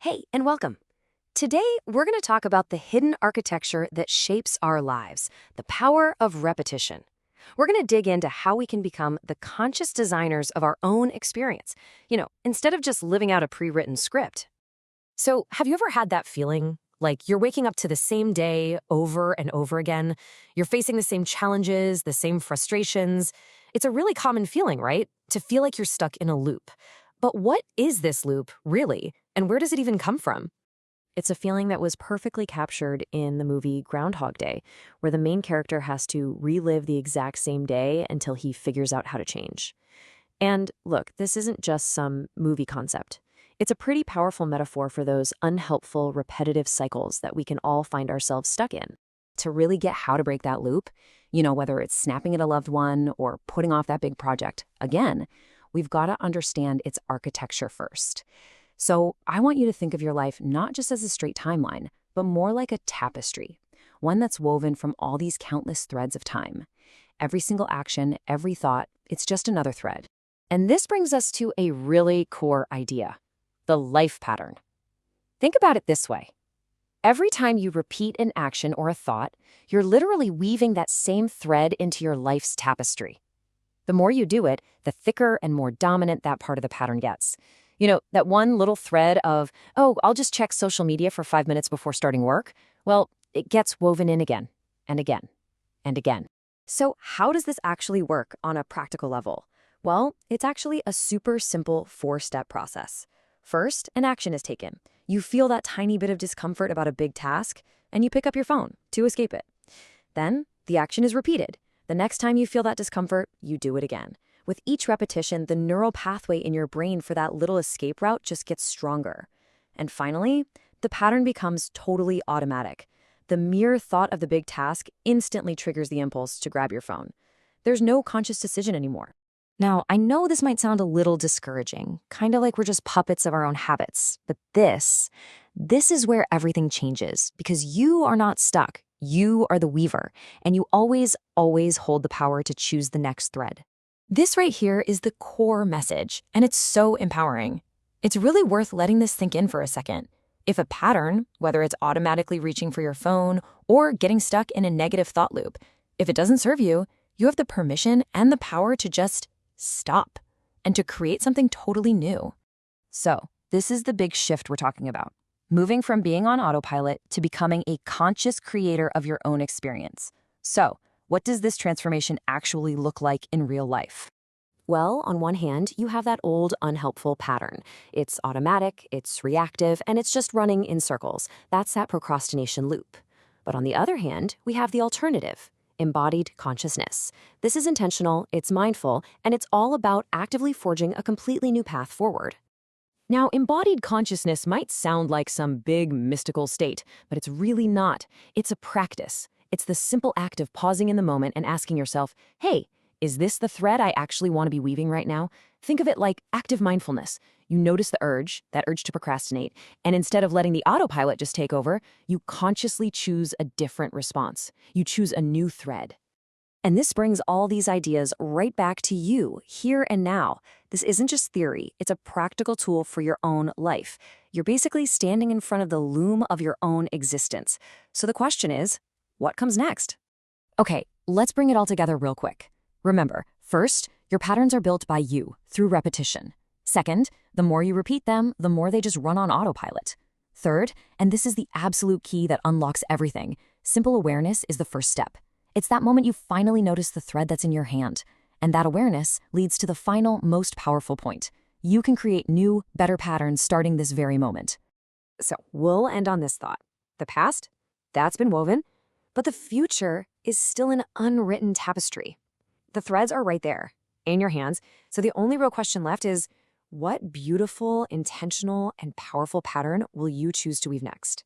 Hey, and welcome. Today, we're going to talk about the hidden architecture that shapes our lives, the power of repetition. We're going to dig into how we can become the conscious designers of our own experience, instead of just living out a pre-written script. So, have you ever had that feeling? Like you're waking up to the same day over and over again? You're facing the same challenges, the same frustrations. It's a really common feeling, right? To feel like you're stuck in a loop. But what is this loop, really? And where does it even come from? It's a feeling that was perfectly captured in the movie Groundhog Day, where the main character has to relive the exact same day until he figures out how to change. And look, this isn't just some movie concept. It's a pretty powerful metaphor for those unhelpful, repetitive cycles that we can all find ourselves stuck in. To really get how to break that loop, whether it's snapping at a loved one or putting off that big project, again, we've got to understand its architecture first. So I want you to think of your life not just as a straight timeline, but more like a tapestry, one that's woven from all these countless threads of time. Every single action, every thought, it's just another thread. And this brings us to a really core idea, the life pattern. Think about it this way. Every time you repeat an action or a thought, you're literally weaving that same thread into your life's tapestry. The more you do it, the thicker and more dominant that part of the pattern gets. That one little thread of, oh, I'll just check social media for 5 minutes before starting work. Well, it gets woven in again and again and again. So how does this actually work on a practical level? Well, it's actually a super simple 4-step process. First, an action is taken. You feel that tiny bit of discomfort about a big task, and you pick up your phone to escape it. Then, the action is repeated. The next time you feel that discomfort, you do it again. With each repetition, the neural pathway in your brain for that little escape route just gets stronger. And finally, the pattern becomes totally automatic. The mere thought of the big task instantly triggers the impulse to grab your phone. There's no conscious decision anymore. Now, I know this might sound a little discouraging, kind of like we're just puppets of our own habits, but this is where everything changes, because you are not stuck. You are the weaver, and you always hold the power to choose the next thread. This right here is the core message, and it's so empowering. It's really worth letting this sink in for a second. If a pattern, whether it's automatically reaching for your phone or getting stuck in a negative thought loop, if it doesn't serve you, you have the permission and the power to just stop and to create something totally new. So, this is the big shift we're talking about. Moving from being on autopilot to becoming a conscious creator of your own experience. So, what does this transformation actually look like in real life? Well, on one hand, you have that old, unhelpful pattern. It's automatic, it's reactive, and it's just running in circles. That's that procrastination loop. But on the other hand, we have the alternative, embodied consciousness. This is intentional, it's mindful, and it's all about actively forging a completely new path forward. Now, embodied consciousness might sound like some big mystical state, but it's really not. It's a practice. It's the simple act of pausing in the moment and asking yourself, hey, is this the thread I actually want to be weaving right now? Think of it like active mindfulness. You notice the urge, that urge to procrastinate, and instead of letting the autopilot just take over, you consciously choose a different response. You choose a new thread. And this brings all these ideas right back to you, here and now. This isn't just theory, it's a practical tool for your own life. You're basically standing in front of the loom of your own existence. So the question is, what comes next? Okay, let's bring it all together real quick. Remember, first, your patterns are built by you, through repetition. Second, the more you repeat them, the more they just run on autopilot. Third, and this is the absolute key that unlocks everything, simple awareness is the first step. It's that moment you finally notice the thread that's in your hand. And that awareness leads to the final, most powerful point. You can create new, better patterns starting this very moment. So we'll end on this thought. The past, that's been woven, but the future is still an unwritten tapestry. The threads are right there, in your hands, so the only real question left is, what beautiful, intentional, and powerful pattern will you choose to weave next?